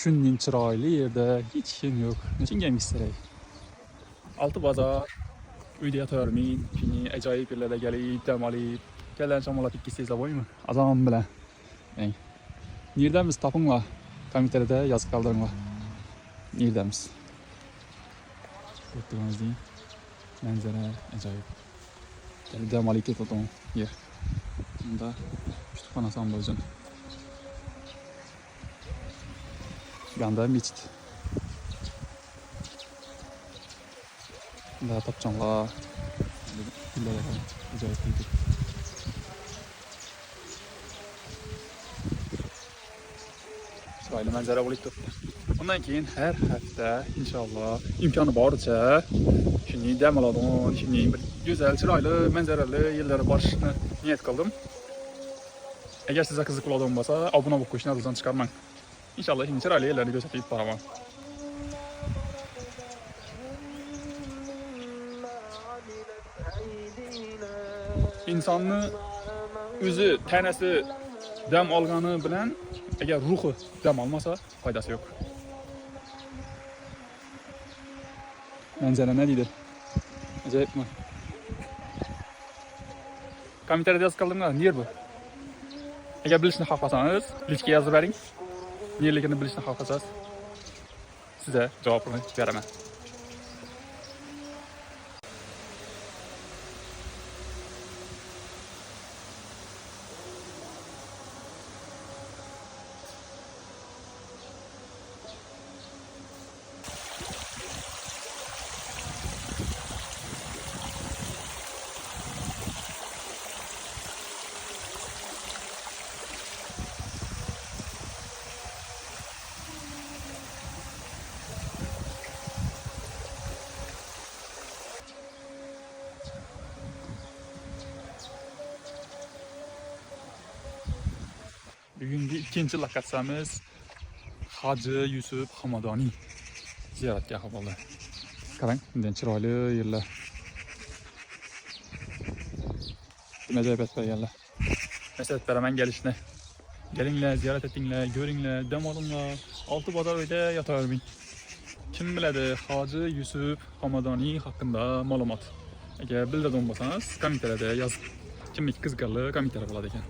shunning chiroyli yerda hech kim yo'q. Nechun kerak? Altı bazar uyda yotavermang. Shuni ajoyib yerlarga kelib, dam olib, kelgan shamolatib ketsangizlar bo'ladimi? Azam bilan. Neredamiz topinglar. Kommentariyada yozib qoldiringlar. Neredamiz? Ko'rdiingizmi? Manzara ajoyib. Kelib dam olib ketadigan yer. Bunda kutubxonasi ham bo'lsin. Ganda mechit. Bunda topchonlar. Gullar ajoyib edi. Chiroyli manzara bo'lib turibdi. Bundan keyin har hafta inshaalloh imkoni boricha shuni dam oladigan, shuni bir go'zal, chiroyli, manzarali yerlarga borishni niyat qildim. Agar sizga qiziq bo'ladigan bo'lsa, obuna bo'lib qo'yishni yoddan chiqarmang. İnşallah şimdi chiroyli yerlarni ko'rsatib boraman. İnsonni o'zi tanasi dam olgani bilan agar ruhi dam olmasa foydasi yo'q. Manzara ne deydi? Ajoyibmi? Kommentariyada yozib qoldiringlar, yer bu. Agar bilishni xohlasangiz, lichka yozib bering. Nerligini bilishni xohlasangiz, sizga javobini beraman. Bugungi ikkinchi lokatsiyamiz Hoji Yusuf Hamadoniy ziyoratgohi bo'ldi. Qarang, bunday chiroyli yerlar. Ajoyib yerlar. Maslahat beraman kelishni. Kelinglar, ziyorat etinglar, ko'ringlar, dam olinglar. Olti bozor uyda yotavermang. Kim biladi, Hoji Yusuf Hamadoniy haqida ma'lumot. Agar biladigan bo'lsangiz, kommentariyada yozing. Kimniki qiziqarli kommentariy bo'ladi ekan.